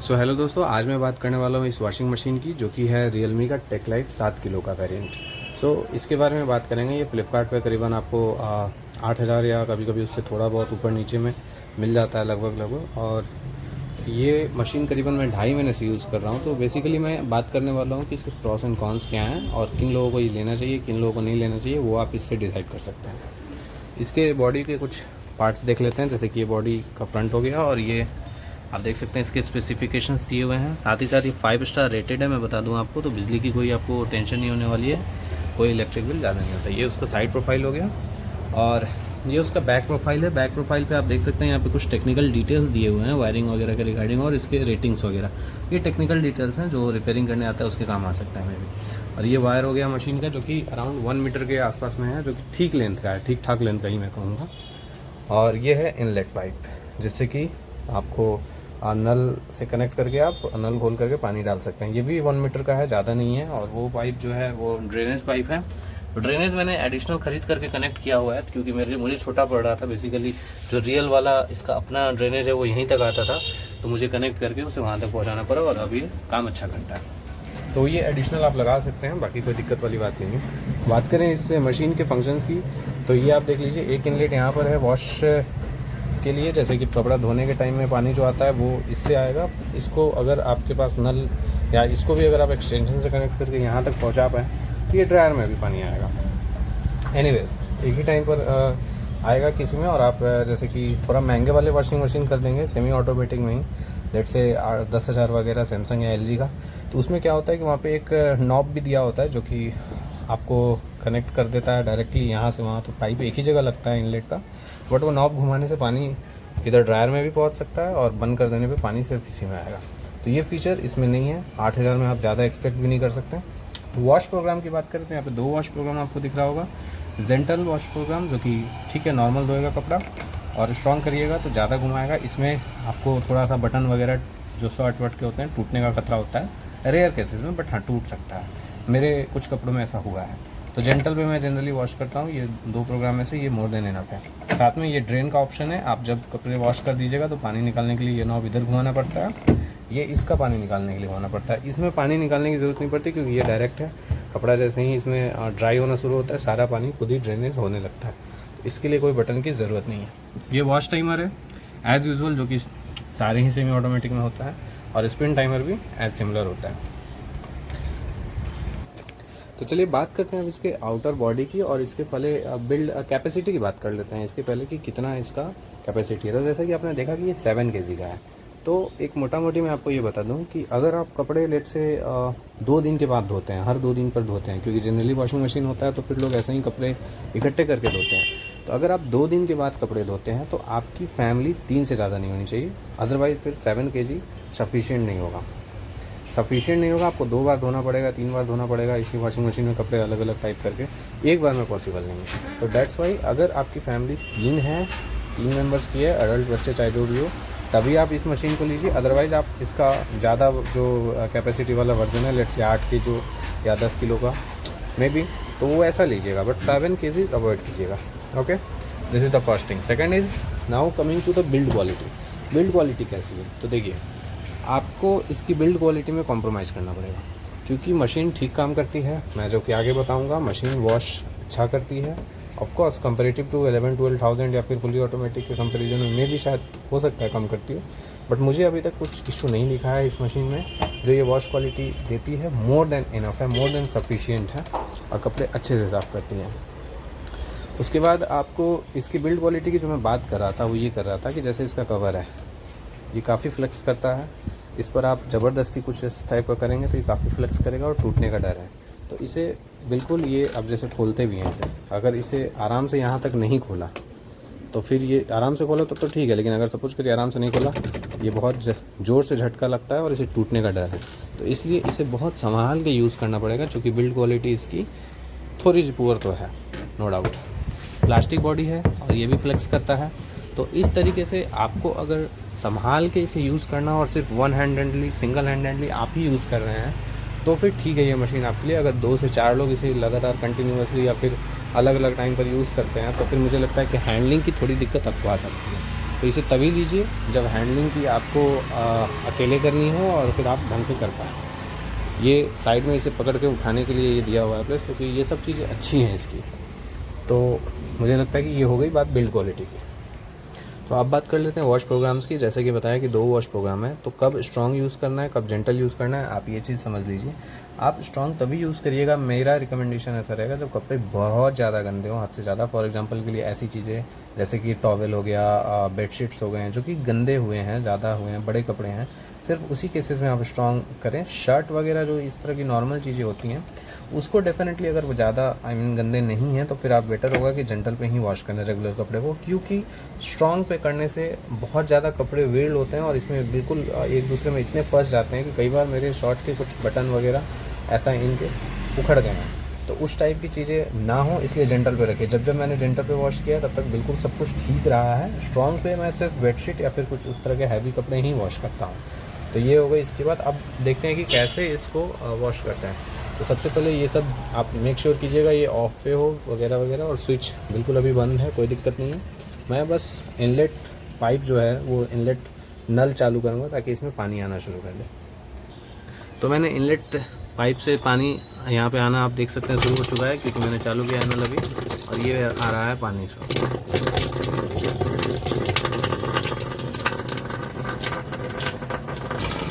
So hello दोस्तों, आज मैं बात करने वाला हूँ इस वॉशिंग मशीन की, जो कि है रियलमी का टेक लाइफ 7 किलो का वेरिएंट। इसके बारे में बात करेंगे। ये फ्लिपकार्ट पे करीबन आपको 8,000 या कभी कभी उससे थोड़ा बहुत ऊपर नीचे में मिल जाता है लगभग। और ये मशीन करीबन मैं 2.5 महीने से यूज़ कर रहा हूँ। तो बेसिकली मैं बात करने वाला हूँ कि इसके प्रॉस एंड कॉन्स क्या हैं और किन लोगों को ये लेना चाहिए, किन लोगों को नहीं लेना चाहिए, वो आप इससे डिसाइड कर सकते हैं। इसके बॉडी के कुछ पार्ट्स देख लेते हैं। जैसे कि ये बॉडी का फ्रंट हो गया और ये आप देख सकते हैं इसके स्पेसिफिकेशंस दिए हुए हैं। साथ ही साथ ये 5 स्टार रेटेड है। मैं बता दूं आपको, तो बिजली की कोई आपको टेंशन नहीं होने वाली है, कोई इलेक्ट्रिक बिल ज़्यादा नहीं होता। ये उसका साइड प्रोफाइल हो गया और ये उसका बैक प्रोफाइल है। बैक प्रोफाइल पे आप देख सकते हैं यहाँ पे कुछ टेक्निकल डिटेल्स दिए हुए हैं वायरिंग वगैरह के रिगार्डिंग और इसके रेटिंग्स वगैरह। ये टेक्निकल डिटेल्स हैं जो रिपेयरिंग करने आता है उसके काम आ सकता है मेरे। और ये वायर हो गया मशीन का, जो कि अराउंड 1 मीटर के आसपास में है, जो कि ठीक लेंथ का है, ठीक ठाक लेंथ का ही मैं कहूँगा। और ये है इनलेट पाइप, जिससे कि आपको नल से कनेक्ट करके आप नल खोल करके पानी डाल सकते हैं। ये भी 1 मीटर का है, ज़्यादा नहीं है। और वो पाइप जो है वो ड्रेनेज पाइप है। तो ड्रेनेज मैंने एडिशनल ख़रीद करके कनेक्ट किया हुआ है, क्योंकि मुझे छोटा पड़ रहा था। बेसिकली जो रियल वाला इसका अपना ड्रेनेज है वो यहीं तक आता था, तो मुझे कनेक्ट करके उसे वहाँ तक पहुँचाना पड़ा और अब ये काम अच्छा करता है। तो ये एडिशनल आप लगा सकते हैं, बाकी कोई दिक्कत वाली बात नहीं है। बात करें इस मशीन के फंक्शंस की, तो ये आप देख लीजिए, एक इनलेट यहाँ पर है वॉश के लिए, जैसे कि कपड़ा धोने के टाइम में पानी जो आता है वो इससे आएगा। इसको अगर आपके पास नल या इसको भी अगर आप एक्सटेंशन से कनेक्ट करके यहाँ तक पहुँचा पाएँ तो ये ड्रायर में भी पानी आएगा। एनीवेज, एक ही टाइम पर आएगा किसी में। और आप जैसे कि थोड़ा महंगे वाले वॉशिंग मशीन कर देंगे सेमी ऑटोमेटिक में ही, लेट से 10,000 वगैरह सैमसंग या एलजी का, तो उसमें क्या होता है कि वहाँ पे एक नॉब भी दिया होता है जो कि आपको कनेक्ट कर देता है डायरेक्टली यहाँ से वहाँ। तो पाइप एक ही जगह लगता है इनलेट का, बट वो नॉब घुमाने से पानी इधर ड्रायर में भी पहुँच सकता है और बंद कर देने पे पानी सिर्फ इसी में आएगा। तो ये फीचर इसमें नहीं है। 8,000 में आप ज़्यादा एक्सपेक्ट भी नहीं कर सकते। वॉश प्रोग्राम की बात करें तो यहाँ पे 2 वॉश प्रोग्राम आपको दिख रहा होगा। जेंटल वॉश प्रोग्राम, जो कि ठीक है नॉर्मल धोएगा कपड़ा, और स्ट्रॉन्ग करिएगा तो ज़्यादा घुमाएगा। इसमें आपको थोड़ा सा बटन वगैरह जो शॉर्ट वट के होते हैं टूटने का खतरा होता है रेयर केसेस में, बट हाँ टूट सकता है। मेरे कुछ कपड़ों में ऐसा हुआ है। तो जेंटल पे मैं जनरली वॉश करता हूँ। ये 2 प्रोग्राम में से ये मोर देन इनफ है। साथ में ये ड्रेन का ऑप्शन है। आप जब कपड़े वॉश कर दीजिएगा तो पानी निकालने के लिए ये नॉब इधर घुमाना पड़ता है, ये इसका पानी निकालने के लिए घुमाना पड़ता है। इसमें पानी निकालने की ज़रूरत नहीं पड़ती, क्योंकि ये डायरेक्ट है। कपड़ा जैसे ही इसमें ड्राई होना शुरू होता है सारा पानी खुद ही ड्रेनेज होने लगता है। इसके लिए कोई बटन की ज़रूरत नहीं है। ये वॉश टाइमर है एज़ यूजुअल, जो कि सारे ही सेमी ऑटोमेटिक में होता है, और स्पिन टाइमर भी एज सिमिलर होता है। तो चलिए बात करते हैं अब इसके आउटर बॉडी की, और इसके पहले बिल्ड कैपेसिटी की बात कर लेते हैं इसके पहले कि कितना इसका कैपेसिटी है। तो जैसा कि आपने देखा कि ये 7 kg का है। तो एक मोटा मोटी मैं आपको ये बता दूं कि अगर आप कपड़े लेट से 2 दिन के बाद धोते हैं, हर 2 दिन पर धोते हैं, क्योंकि जनरली वॉशिंग मशीन होता है तो फिर लोग ऐसे ही कपड़े इकट्ठे करके धोते हैं। तो अगर आप 2 दिन के बाद कपड़े धोते हैं तो आपकी फैमिली 3 से ज़्यादा नहीं होनी चाहिए, अदरवाइज़ फिर 7 kg सफिशिएंट नहीं होगा। आपको 2 बार धोना पड़ेगा, 3 बार धोना पड़ेगा इसी वॉशिंग मशीन में कपड़े अलग अलग टाइप करके, एक बार में पॉसिबल नहीं है। तो दैट्स वाई अगर आपकी फैमिली 3 है, 3 मेंबर्स की है, अडल्ट बच्चे चाहे जो भी हो, तभी आप इस मशीन को लीजिए। अदरवाइज़ आप इसका ज़्यादा जो कैपेसिटी वाला वर्जन है, लेट से 8 kg या 10 किलो का मे बी, तो वो ऐसा लीजिएगा, बट 7 kg अवॉइड कीजिएगा। Okay, this is the first thing. Second is now coming to the build quality. Build quality कैसी है, तो देखिए आपको इसकी बिल्ड क्वालिटी में कॉम्प्रोमाइज़ करना पड़ेगा, क्योंकि मशीन ठीक काम करती है। मैं जो कि आगे बताऊंगा, मशीन वॉश अच्छा करती है। ऑफ कोर्स कंपेरेटिव टू 11-12,000 या फिर फुली ऑटोमेटिक के कंपैरिजन में भी शायद हो सकता है कम करती है, बट मुझे अभी तक कुछ इशू नहीं दिखा है इस मशीन में। जो ये वॉश क्वालिटी देती है मोर देन इनफ है, मोर देन सफिशिएंट है, और कपड़े अच्छे से साफ़ करती हैं। उसके बाद आपको इसकी बिल्ड क्वालिटी की जो मैं बात कर रहा था वो ये कर रहा था कि जैसे इसका कवर है, ये काफ़ी फ्लेक्स करता है। इस पर आप ज़बरदस्ती कुछ इस टाइप का करेंगे तो ये काफ़ी फ्लेक्स करेगा और टूटने का डर है। तो इसे बिल्कुल, ये अब जैसे खोलते भी हैं इसे, अगर इसे आराम से यहाँ तक नहीं खोला तो फिर ये आराम से खोला तो ठीक है, लेकिन अगर सपोज करिए आराम से नहीं खोला, ये बहुत ज़ोर से झटका लगता है और इसे टूटने का डर है। तो इसलिए इसे बहुत संभाल के यूज़ करना पड़ेगा, क्योंकि बिल्ड क्वालिटी इसकी थोड़ी सी पुअर तो है, नो डाउट। प्लास्टिक बॉडी है और ये भी फ्लेक्स करता है। तो इस तरीके से आपको अगर संभाल के इसे यूज़ करना और सिर्फ वन हैंडेडली, सिंगल हैंडेडली आप ही यूज़ कर रहे हैं, तो फिर ठीक है ये मशीन आपके लिए। अगर 2 से 4 लोग इसे लगातार कंटिन्यूसली या फिर अलग अलग टाइम पर यूज़ करते हैं, तो फिर मुझे लगता है कि हैंडलिंग की थोड़ी दिक्कत आपको आ सकती है। तो इसे तभी लीजिए जब हैंडलिंग की आपको अकेले करनी हो और फिर आप ढंग से कर पाएँ। ये साइड में इसे पकड़ के उठाने के लिए ये दिया हुआ है प्लस, क्योंकि ये सब चीज़ें अच्छी हैं इसकी। तो मुझे लगता है कि ये हो गई बात बिल्ड क्वालिटी की। तो अब बात कर लेते हैं वॉश प्रोग्राम्स की। जैसे कि बताया कि 2 वॉश प्रोग्राम है, तो कब स्ट्रॉन्ग यूज़ करना है, कब जेंटल यूज़ करना है, आप ये चीज़ समझ लीजिए। आप स्ट्रॉन्ग तभी यूज़ करिएगा, मेरा रिकमेंडेशन ऐसा रहेगा, जब कपड़े बहुत ज़्यादा गंदे हों, हद से ज़्यादा। फॉर एग्जांपल के लिए ऐसी चीज़ें जैसे कि टॉवेल हो गया, बेडशीट्स हो गए हैं जो कि गंदे हुए हैं, ज़्यादा हुए हैं, बड़े कपड़े हैं, सिर्फ उसी केसेस में आप स्ट्रॉन्ग करें। शर्ट वगैरह जो इस तरह की नॉर्मल चीज़ें होती हैं उसको डेफिनेटली अगर वो ज़्यादा गंदे नहीं हैं तो फिर आप बेटर होगा कि जेंटल पे ही वॉश करें रेगुलर कपड़े को, क्योंकि स्ट्रॉन्ग पे करने से बहुत ज़्यादा कपड़े वेल्ड होते हैं और इसमें बिल्कुल एक दूसरे में इतने फंस जाते हैं कि कई बार मेरे शर्ट के कुछ बटन वगैरह ऐसा इनकेस उखड़ गए हैं। तो उस टाइप की चीज़ें ना हो, इसलिए जेंटल पे रखें। जब मैंने जेंटल पे वॉश किया तब तक बिल्कुल सब कुछ ठीक रहा है। स्ट्रॉन्ग पे मैं सिर्फ बेडशीट या फिर कुछ उस तरह के हैवी कपड़े ही वॉश करता हूँ। तो ये हो गई। इसके बाद अब देखते हैं कि कैसे इसको वॉश करते हैं। तो सबसे पहले ये सब आप मेक श्योर कीजिएगा ये ऑफ पे हो वगैरह वगैरह, और स्विच बिल्कुल अभी बंद है, कोई दिक्कत नहीं है। मैं बस इनलेट पाइप जो है वो इनलेट नल चालू करूँगा ताकि इसमें पानी आना शुरू कर दे। तो मैंने इनलेट पाइप से पानी यहाँ पे आना आप देख सकते हैं शुरू हो चुका है, क्योंकि मैंने चालू किया है नल अभी, और ये आ रहा है पानी से।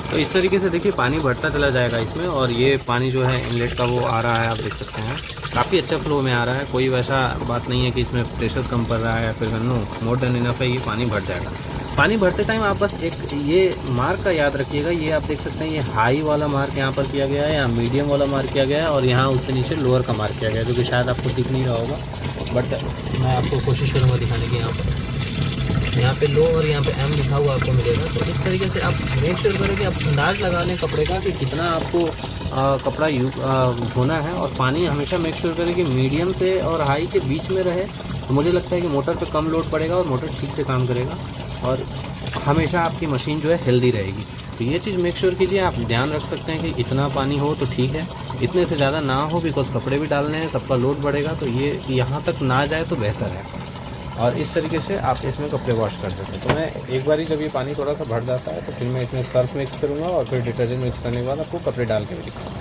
तो इस तरीके से देखिए पानी बढ़ता चला जाएगा इसमें, और ये पानी जो है इनलेट का वो आ रहा है, आप देख सकते हैं काफ़ी अच्छा फ्लो में आ रहा है। कोई वैसा बात नहीं है कि इसमें प्रेशर कम पड़ रहा है या फिर नो, मोर देन इनफ है, ये पानी भर जाएगा। पानी भरते टाइम आप बस एक ये मार्क का याद रखिएगा, ये आप देख सकते हैं ये हाई वाला मार्क यहाँ पर किया गया है, यहाँ मीडियम वाला मार्क किया गया है, और यहाँ उससे नीचे लोअर का मार्क किया गया है, जो कि शायद आपको दिख नहीं रहा होगा, बट मैं आपको कोशिश करूँगा दिखाने की। यहाँ पे लो और यहाँ पे एम लिखा हुआ आपको मिलेगा। तो इस तरीके से आप मेक श्योर करें कि आप अंदाज लगा लें कपड़े का कि कितना आपको कपड़ा धोना है, और पानी हमेशा मेक श्योर करें कि मीडियम से और हाई के बीच में रहे। तो मुझे लगता है कि मोटर पे कम लोड पड़ेगा और मोटर ठीक से काम करेगा, और हमेशा आपकी मशीन जो है हेल्दी रहेगी। तो ये चीज़ मेक श्योर कीजिए। आप ध्यान रख सकते हैं कि इतना पानी हो तो ठीक है, इतने से ज़्यादा ना हो, बिकॉज कपड़े भी डालने हैं, सबका लोड बढ़ेगा, तो ये यहाँ तक ना जाए तो बेहतर है। और इस तरीके से आप इसमें कपड़े वॉश कर सकते हैं। तो मैं एक बार ही जब ये पानी थोड़ा सा भर जाता है तो फिर मैं इसमें सर्फ मिक्स करूँगा, और फिर डिटर्जेंट मिक्स करने के बाद आपको कपड़े डाल के भी दिखाऊँगा।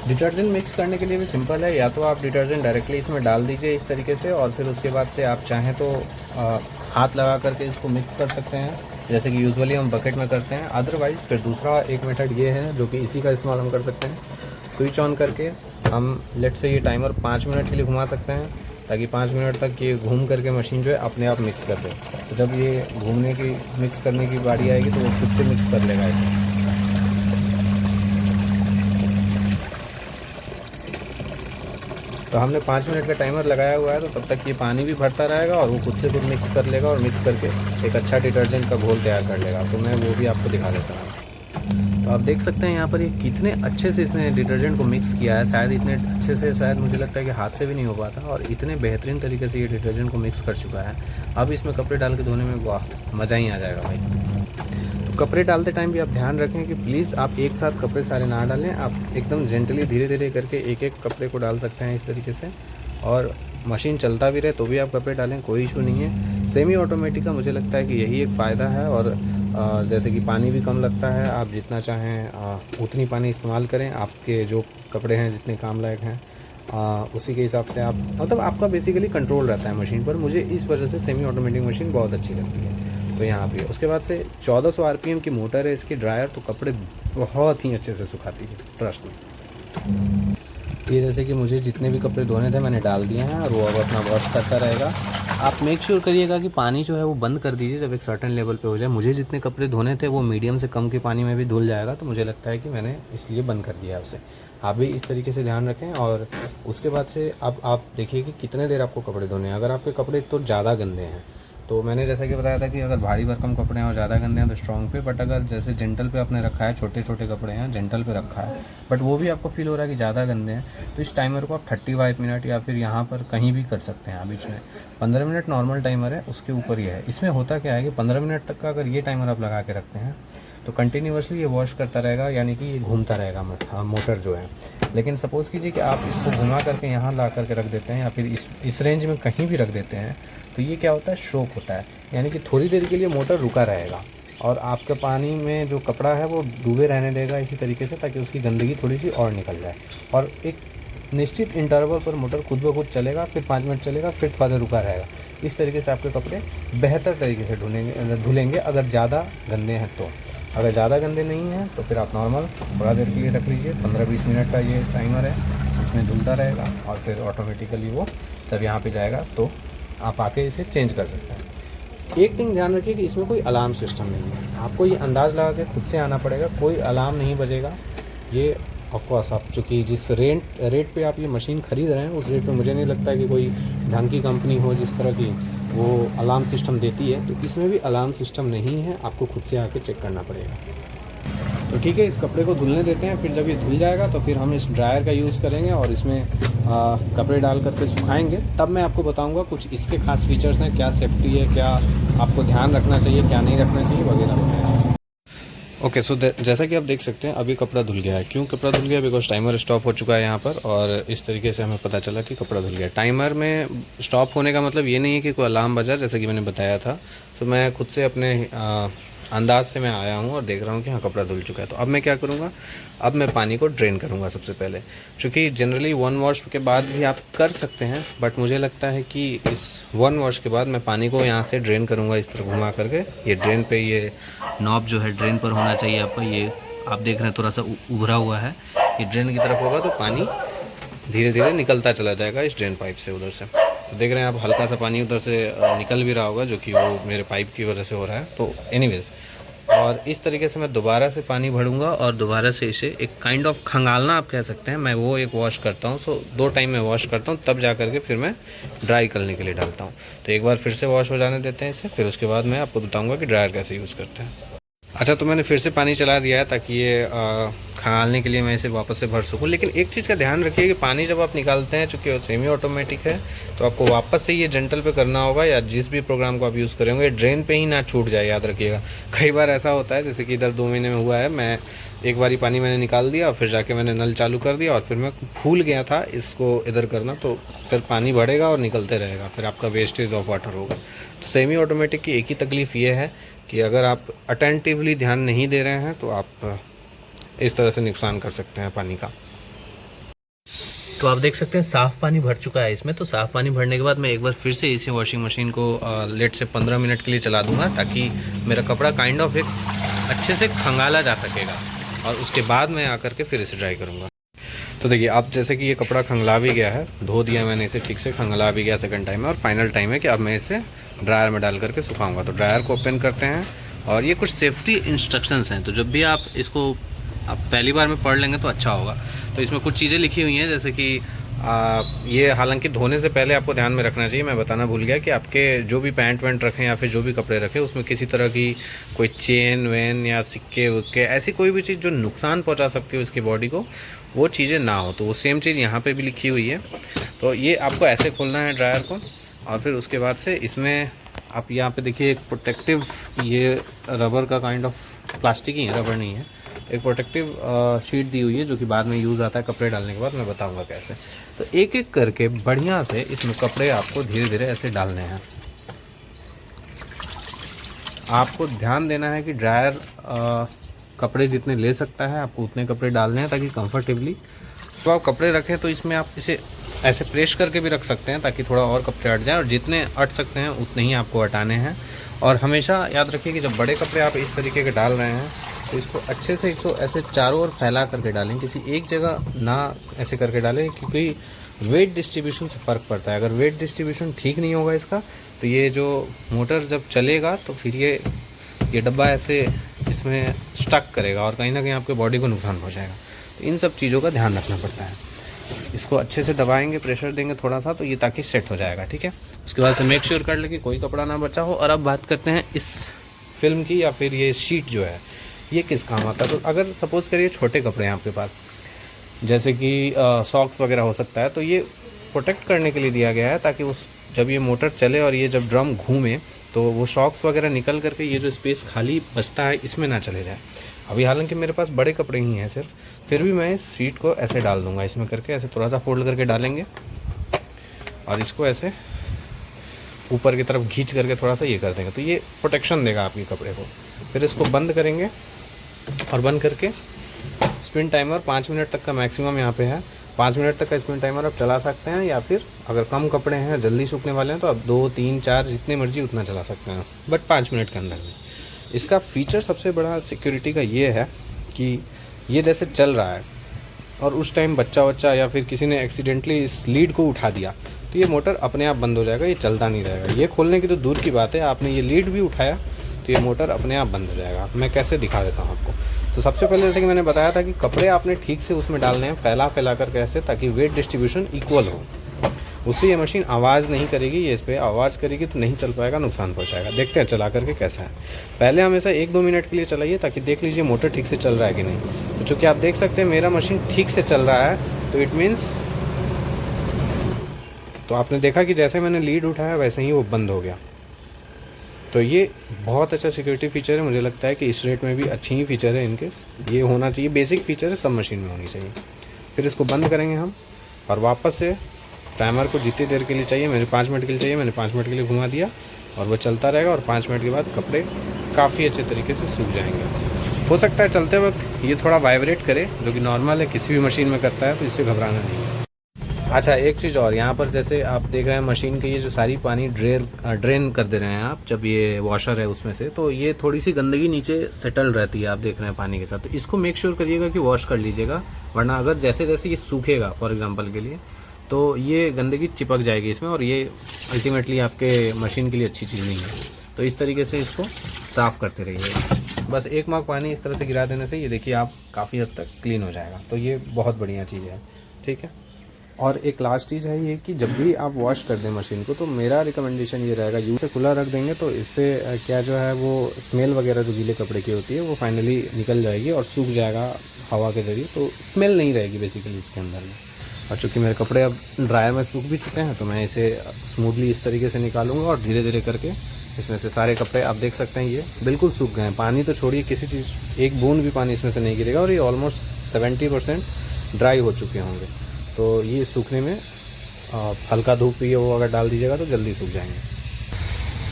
डिटर्जेंट मिक्स करने के लिए भी सिंपल है, या तो आप डिटर्जेंट डायरेक्टली इसमें डाल दीजिए इस तरीके से, और फिर उसके बाद से आप चाहें तो हाथ लगा करके इसको मिक्स कर सकते हैं, जैसे कि यूजुअली हम बकेट में करते हैं। अदरवाइज़ फिर दूसरा एक मेथड ये है, जो कि इसी का इस्तेमाल हम कर सकते हैं। स्विच ऑन करके हम लेट से ये टाइमर 5 मिनट के लिए घुमा सकते हैं, ताकि 5 मिनट तक ये घूम करके मशीन जो है अपने आप मिक्स कर दे। तो जब ये घूमने की मिक्स करने की बारी आएगी तो वो खुद से मिक्स कर लेगा इसे। तो हमने 5 मिनट का टाइमर लगाया हुआ है, तो तब तक ये पानी भी भरता रहेगा और वो खुद से खुद मिक्स कर लेगा, और मिक्स करके एक अच्छा डिटर्जेंट का घोल तैयार कर लेगा। तो मैं वो भी आपको दिखा देता हूँ। तो आप देख सकते हैं यहाँ पर ये कितने अच्छे से इसने डिटर्जेंट को मिक्स किया है। शायद इतने अच्छे से शायद मुझे लगता है कि हाथ से भी नहीं हो पाता, और इतने बेहतरीन तरीके से ये डिटर्जेंट को मिक्स कर चुका है। अब इसमें कपड़े डाल के धोने में वाह, मज़ा ही आ जाएगा भाई। तो कपड़े डालते टाइम भी आप ध्यान रखें कि प्लीज़ आप एक साथ कपड़े सारे ना डालें, आप एकदम जेंटली धीरे धीरे करके एक एक कपड़े को डाल सकते हैं इस तरीके से, और मशीन चलता भी रहे तो भी आप कपड़े डालें, कोई इशू नहीं है। सेमी ऑटोमेटिक का मुझे लगता है कि यही एक फ़ायदा है, और जैसे कि पानी भी कम लगता है, आप जितना चाहें उतनी पानी इस्तेमाल करें, आपके जो कपड़े हैं जितने काम लायक हैं उसी के हिसाब से आप, मतलब आपका बेसिकली कंट्रोल रहता है मशीन पर। मुझे इस वजह से सेमी ऑटोमेटिक मशीन बहुत अच्छी लगती है। तो यहाँ पे उसके बाद से 1400 आरपीएम की मोटर है इसकी ड्रायर, तो कपड़े बहुत ही अच्छे से सुखाती है, ट्रस्ट में। ये जैसे कि मुझे जितने भी कपड़े धोने थे मैंने डाल दिए हैं, और वो अब अपना वॉश करता रहेगा। आप मेक श्योर करिएगा कि पानी जो है वो बंद कर दीजिए जब एक सर्टेन लेवल पे हो जाए। मुझे जितने कपड़े धोने थे वो मीडियम से कम के पानी में भी धुल जाएगा, तो मुझे लगता है कि मैंने इसलिए बंद कर दिया उसे। आप भी इस तरीके से ध्यान रखें। और उसके बाद से अब आप देखिए कि कितने देर आपको कपड़े धोने हैं। अगर आपके कपड़े तो ज़्यादा गंदे हैं, तो मैंने जैसा कि बताया था कि अगर भारी भरकम कपड़े हैं और ज़्यादा गंदे हैं तो स्ट्रॉन्ग पे, बट अगर जैसे जेंटल पे आपने रखा है, छोटे छोटे कपड़े हैं जेंटल पे रखा है, बट वो भी आपको फील हो रहा है कि ज़्यादा गंदे हैं, तो इस टाइमर को आप 35 मिनट या फिर यहाँ पर कहीं भी कर सकते हैं। बीच में 15 मिनट नॉर्मल टाइमर है, उसके ऊपर ही है। इसमें होता क्या है कि 15 मिनट तक का अगर ये टाइमर आप लगा के रखते हैं तो कंटिन्यूअसली ये वॉश करता रहेगा, यानी कि ये घूमता रहेगा मोटर जो है। लेकिन सपोज़ कीजिए कि आप इसको घुमा करके यहाँ ला करके रख देते हैं या फिर इस रेंज में कहीं भी रख देते हैं, तो ये क्या होता है, शॉक होता है, यानी कि थोड़ी देर के लिए मोटर रुका रहेगा और आपके पानी में जो कपड़ा है वो डूबे रहने देगा इसी तरीके से, ताकि उसकी गंदगी थोड़ी सी और निकल जाए। और एक निश्चित इंटरवल पर मोटर खुद ब खुद चलेगा, फिर 5 मिनट चलेगा, फिर थोड़ा देर रुका रहेगा। इस तरीके से आपके कपड़े बेहतर तरीके से धुलेंगे अगर ज़्यादा गंदे हैं तो। अगर ज़्यादा गंदे नहीं हैं तो फिर आप नॉर्मल थोड़ा देर के लिए रख लीजिए, 15-20 मिनट का ये टाइमर है, इसमें धुलता रहेगा और फिर ऑटोमेटिकली वो जब यहाँ पे जाएगा तो आप आके इसे चेंज कर सकते हैं। एक थिंग ध्यान रखिए कि इसमें कोई अलार्म सिस्टम नहीं है, आपको ये अंदाज़ लगा के खुद से आना पड़ेगा, कोई अलार्म नहीं बजेगा। ये ऑफकोर्स आप चूँकि जिस रेट पे आप ये मशीन ख़रीद रहे हैं उस रेट पे मुझे नहीं लगता है कि कोई ढंग की कंपनी हो जिस तरह की वो अलार्म सिस्टम देती है, तो इसमें भी अलार्म सिस्टम नहीं है, आपको खुद से आके चेक करना पड़ेगा। तो ठीक है, इस कपड़े को धुलने देते हैं, फिर जब ये धुल जाएगा तो फिर हम इस ड्रायर का यूज़ करेंगे और इसमें कपड़े डाल करके सुखाएंगे। तब मैं आपको बताऊंगा कुछ इसके खास फीचर्स हैं, क्या सेफ्टी है, क्या आपको ध्यान रखना चाहिए, क्या नहीं रखना चाहिए वगैरह वगैरह। ओके, सो जैसा कि आप देख सकते हैं अभी कपड़ा धुल गया है। क्यों कपड़ा धुल गया? बिकॉज टाइमर स्टॉप हो चुका है यहाँ पर और इस तरीके से हमें पता चला कि कपड़ा धुल गया। टाइमर में स्टॉप होने का मतलब ये नहीं है कि कोई अलार्म बजा, जैसे कि मैंने बताया था। तो मैं खुद से अपने अंदाज से मैं आया हूँ और देख रहा हूँ कि हाँ कपड़ा धुल चुका है। तो अब मैं क्या करूँगा, अब मैं पानी को ड्रेन करूँगा सबसे पहले। क्योंकि जनरली 1 वॉश के बाद भी आप कर सकते हैं, बट मुझे लगता है कि इस 1 वॉश के बाद मैं पानी को यहाँ से ड्रेन करूँगा इस तरह घुमा करके। ये ड्रेन पे ये नॉब जो है ड्रेन पर होना चाहिए आपका, ये आप देख रहे हैं थोड़ा सा उभरा हुआ है, ये ड्रेन की तरफ होगा तो पानी धीरे धीरे निकलता चला जाएगा इस ड्रेन पाइप से उधर से। तो देख रहे हैं आप हल्का सा पानी उधर से निकल भी रहा होगा, जो कि वो मेरे पाइप की वजह से हो रहा है। तो एनीवेज, और इस तरीके से मैं दोबारा से पानी भरूंगा और दोबारा से इसे एक काइंड ऑफ खंगालना आप कह सकते हैं, मैं वो एक वॉश करता हूँ। सो 2 टाइम में वॉश करता हूँ, तब जा करके फिर मैं ड्राई करने के लिए डालता हूँ। तो एक बार फिर से वॉश हो जाने देते हैं इसे, फिर उसके बाद मैं आपको बताऊँगा कि ड्रायर कैसे यूज़ करते हैं। अच्छा, तो मैंने फिर से पानी चला दिया है ताकि ये खंगालने के लिए मैं इसे वापस से भर सकूं। लेकिन एक चीज़ का ध्यान रखिए कि पानी जब आप निकालते हैं, चूँकि वो सेमी ऑटोमेटिक है, तो आपको वापस से ये जेंटल पे करना होगा, या जिस भी प्रोग्राम को आप यूज़ करेंगे ड्रेन पे ही ना छूट जाए, याद रखिएगा। कई बार ऐसा होता है, जैसे कि इधर 2 महीने में हुआ है, मैं एक बारी पानी मैंने निकाल दिया और फिर जाके मैंने नल चालू कर दिया और फिर मैं भूल गया था इसको इधर करना, तो फिर पानी बढ़ेगा और निकलते रहेगा, फिर आपका वेस्टेज ऑफ वाटर होगा। तो सेमी ऑटोमेटिक की एक ही तकलीफ़ ये है कि अगर आप अटेंटिवली ध्यान नहीं दे रहे हैं तो आप इस तरह से नुकसान कर सकते हैं पानी का। तो आप देख सकते हैं साफ़ पानी भर चुका है इसमें। तो साफ़ पानी भरने के बाद मैं एक बार फिर से इसी वॉशिंग मशीन को लेट से 15 मिनट के लिए चला दूंगा, ताकि मेरा कपड़ा काइंड ऑफ एक अच्छे से खंगाला जा सकेगा, और उसके बाद मैं आकर के फिर इसे ड्राई करूँगा। तो देखिए, अब जैसे कि ये कपड़ा खंगला भी गया है, धो दिया मैंने इसे ठीक से, खंगला भी गया सेकंड टाइम में, और फाइनल टाइम है कि अब मैं इसे ड्रायर में डाल करके सुखाऊंगा। तो ड्रायर को ओपन करते हैं, और ये कुछ सेफ्टी इंस्ट्रक्शंस हैं, तो जब भी आप इसको आप पहली बार में पढ़ लेंगे तो अच्छा होगा। तो इसमें कुछ चीज़ें लिखी हुई हैं, जैसे कि ये हालांकि धोने से पहले आपको ध्यान में रखना चाहिए, मैं बताना भूल गया, कि आपके जो भी पैंट वैंट रखें या फिर जो भी कपड़े रखें उसमें किसी तरह की कोई चेन वैन या सिक्के वक्के, ऐसी कोई भी चीज़ जो नुकसान पहुंचा सकती है उसकी बॉडी को, वो चीज़ें ना हो। तो वो सेम चीज़ यहाँ पे भी लिखी हुई है। तो ये आपको ऐसे खोलना है ड्रायर को, और फिर उसके बाद से इसमें आप यहाँ पे देखिए एक प्रोटेक्टिव, ये रबर का काइंड ऑफ, प्लास्टिक ही है, रबर नहीं है, एक प्रोटेक्टिव शीट दी हुई है जो कि बाद में यूज़ आता है कपड़े डालने के बाद, मैं बताऊंगा कैसे। तो एक एक करके बढ़िया से इसमें कपड़े आपको धीरे धीरे ऐसे डालने हैं। आपको ध्यान देना है कि ड्रायर कपड़े जितने ले सकता है आपको उतने कपड़े डालने हैं, ताकि कंफर्टेबली तो आप कपड़े रखें। तो इसमें आप इसे ऐसे प्रेस करके भी रख सकते हैं ताकि थोड़ा और कपड़े हट जाएं, और जितने हट सकते हैं उतने ही आपको हटाने हैं। और हमेशा याद रखिए कि जब बड़े कपड़े आप इस तरीके के डाल रहे हैं तो इसको अच्छे से इसको ऐसे चारों ओर फैला करके डालें, किसी एक जगह ना ऐसे करके डालें, क्योंकि वेट डिस्ट्रीब्यूशन से फ़र्क पड़ता है। अगर वेट डिस्ट्रीब्यूशन ठीक नहीं होगा इसका, तो ये जो मोटर जब चलेगा तो फिर ये डब्बा ऐसे इसमें स्टक करेगा और कहीं ना कहीं आपके बॉडी को नुकसान पहुँचाएगा। तो इन सब चीज़ों का ध्यान रखना पड़ता है। इसको अच्छे से दबाएंगे, प्रेशर देंगे थोड़ा सा, तो ये ताकि सेट हो जाएगा, ठीक है। उसके बाद से मेक श्योर कर ले कि कोई कपड़ा ना बचा हो। और अब बात करते हैं इस फिल्म की, या फिर ये शीट जो है ये किस काम आता है। तो अगर सपोज़ करिए छोटे कपड़े हैं आपके पास, जैसे कि सॉक्स वगैरह हो सकता है, तो ये प्रोटेक्ट करने के लिए दिया गया है, ताकि उस जब ये मोटर चले और ये जब ड्रम घूमे तो वो शॉक्स वगैरह निकल करके ये जो स्पेस खाली बचता है इसमें ना चले जाए। अभी हालांकि मेरे पास बड़े कपड़े ही हैं सिर्फ, फिर भी मैं इस शीट को ऐसे डाल दूंगा, इसमें करके ऐसे थोड़ा सा फोल्ड करके डालेंगे और इसको ऐसे ऊपर की तरफ खींच करके थोड़ा सा ये कर देंगे, तो ये प्रोटेक्शन देगा आपके कपड़े को। फिर इसको बंद करेंगे और बंद करके स्पिन टाइमर 5 मिनट तक का मैक्सिमम यहाँ पे है। 5 मिनट तक का स्पिन टाइमर आप चला सकते हैं, या फिर अगर कम कपड़े हैं जल्दी सूखने वाले हैं तो आप 2, 3, 4 जितने मर्जी उतना चला सकते हैं, बट 5 मिनट के अंदर में। इसका फीचर सबसे बड़ा सिक्योरिटी का ये है कि ये जैसे चल रहा है और उस टाइम बच्चा या फिर किसी ने एक्सीडेंटली इस लीड को उठा दिया तो ये मोटर अपने आप बंद हो जाएगा, ये चलता नहीं रहेगा। ये खोलने की तो दूर की बात है, आपने ये लीड भी उठाया तो ये मोटर अपने आप बंद हो जाएगा। मैं कैसे दिखा देता हूँ आपको। तो सबसे पहले जैसे कि मैंने बताया था कि कपड़े आपने ठीक से उसमें डालने हैं, फैला कर कैसे, ताकि वेट डिस्ट्रीब्यूशन इक्वल हो। उससे ये मशीन आवाज़ नहीं करेगी, ये इस पर आवाज़ करेगी तो नहीं चल पाएगा, नुकसान पहुंचाएगा। देखते हैं चला करके कैसा है। पहले हमेशा 1-2 मिनट के लिए चलाइए ताकि देख लीजिए मोटर ठीक से चल रहा है कि नहीं। तो चूँकि आप देख सकते हैं मेरा मशीन ठीक से चल रहा है, तो इट मीन्स, तो आपने देखा कि जैसे मैंने लीड उठाया वैसे ही वो बंद हो गया। तो ये बहुत अच्छा सिक्योरिटी फीचर है, मुझे लगता है कि इस रेट में भी अच्छी ही फीचर है इनके, ये होना चाहिए, बेसिक फीचर है, सब मशीन में होनी चाहिए। फिर इसको बंद करेंगे हम और वापस से टाइमर को जितनी देर के लिए चाहिए, मैंने 5 मिनट के लिए चाहिए, मैंने 5 मिनट के लिए घुमा दिया और वो चलता रहेगा और 5 मिनट के बाद कपड़े काफ़ी अच्छे तरीके से सूख जाएंगे। हो सकता है चलते वक्त ये थोड़ा वाइब्रेट करे, जो कि नॉर्मल है, किसी भी मशीन में करता है, तो इससे घबराना नहीं है। अच्छा, एक चीज़ और, यहाँ पर जैसे आप देख रहे हैं मशीन के ये जो सारी पानी ड्रेन कर दे रहे हैं आप, जब ये वॉशर है उसमें से, तो ये थोड़ी सी गंदगी नीचे सेटल रहती है, आप देख रहे हैं पानी के साथ। तो इसको मेक श्योर करिएगा कि वॉश कर लीजिएगा, वरना अगर जैसे जैसे ये सूखेगा फॉर एग्जांपल के लिए, तो ये गंदगी चिपक जाएगी इसमें और ये अल्टीमेटली आपके मशीन के लिए अच्छी चीज़ नहीं है। तो इस तरीके से इसको साफ़ करते रहिएगा। बस 1 मग पानी इस तरह से गिरा देने से ये देखिए आप काफ़ी हद तक क्लीन हो जाएगा। तो ये बहुत बढ़िया चीज़ है, ठीक है। और एक लास्ट चीज़ है ये कि जब भी आप वॉश कर दें मशीन को, तो मेरा रिकमेंडेशन ये रहेगा, यूँ से खुला रख देंगे तो इससे क्या जो है वो स्मेल वगैरह जो गीले कपड़े की होती है वो फाइनली निकल जाएगी और सूख जाएगा हवा के ज़रिए, तो स्मेल नहीं रहेगी बेसिकली इसके अंदर में। और चूँकि मेरे कपड़े अब ड्रायर में सूख भी चुके हैं, तो मैं इसे स्मूथली इस तरीके से निकालूंगा और धीरे धीरे करके इसमें से सारे कपड़े, आप देख सकते हैं ये बिल्कुल सूख गए हैं। पानी तो छोड़िए, किसी चीज़ एक बूंद भी पानी इसमें से नहीं गिरेगा और ये ऑलमोस्ट 70% ड्राई हो चुके होंगे। तो ये सूखने में हल्का धूप भी वो अगर डाल दीजिएगा तो जल्दी सूख जाएंगे।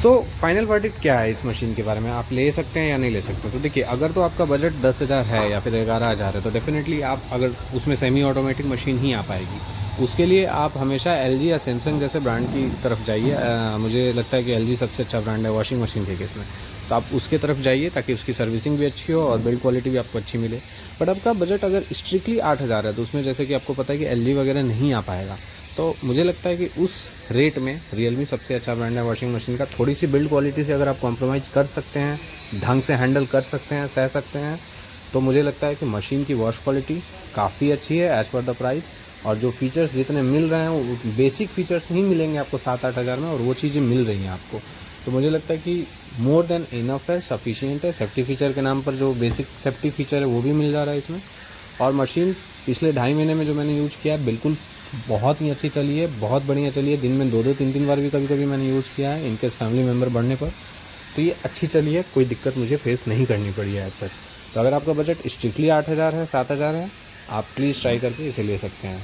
सो फाइनल वर्डिक्ट क्या है इस मशीन के बारे में, आप ले सकते हैं या नहीं ले सकते। तो देखिए, अगर तो आपका बजट 10,000 है या फिर 11,000 है, तो डेफिनेटली आप अगर उसमें सेमी ऑटोमेटिक मशीन ही आ पाएगी। उसके लिए आप हमेशा LG या सैमसंग जैसे ब्रांड की तरफ जाइए। मुझे लगता है कि LG सबसे अच्छा ब्रांड है वॉशिंग मशीन के केस में, तो आप उसके तरफ जाइए ताकि उसकी सर्विसिंग भी अच्छी हो और बिल्ड क्वालिटी भी आपको अच्छी मिले। बट आपका बजट अगर स्ट्रिक्टली 8,000 है, तो उसमें जैसे कि आपको पता है कि LG वगैरह नहीं आ पाएगा, तो मुझे लगता है कि उस रेट में Realme सबसे अच्छा ब्रांड है वॉशिंग मशीन का। थोड़ी सी बिल्ड क्वालिटी से अगर आप कॉम्प्रोमाइज़ कर सकते हैं, ढंग से हैंडल कर सकते हैं, सह सकते हैं, तो मुझे लगता है कि मशीन की वॉश क्वालिटी काफ़ी अच्छी है एज़ पर द प्राइस। और जो फीचर्स जितने मिल रहे हैं वो बेसिक फीचर्स ही मिलेंगे आपको 7-8 हज़ार में, और वो चीज़ें मिल रही हैं आपको। तो मुझे लगता है कि मोर देन इनफ है, सफिशिएंट है। सेफ्टी फीचर के नाम पर जो बेसिक सेफ्टी फीचर है वो भी मिल जा रहा है इसमें। और मशीन पिछले 2.5 महीने में जो मैंने यूज़ किया है बिल्कुल बहुत ही अच्छी चली है, बहुत बढ़िया चली है। दिन में 2-2, 3-3 बार भी कभी मैंने यूज़ किया है, इनके फैमिली मेम्बर बढ़ने पर। तो ये अच्छी चली है, कोई दिक्कत मुझे फेस नहीं करनी पड़ी है एज सच। तो अगर आपका बजट स्ट्रिक्टली 8,000 है, 7,000 है, आप प्लीज़ ट्राई करके इसे ले सकते हैं।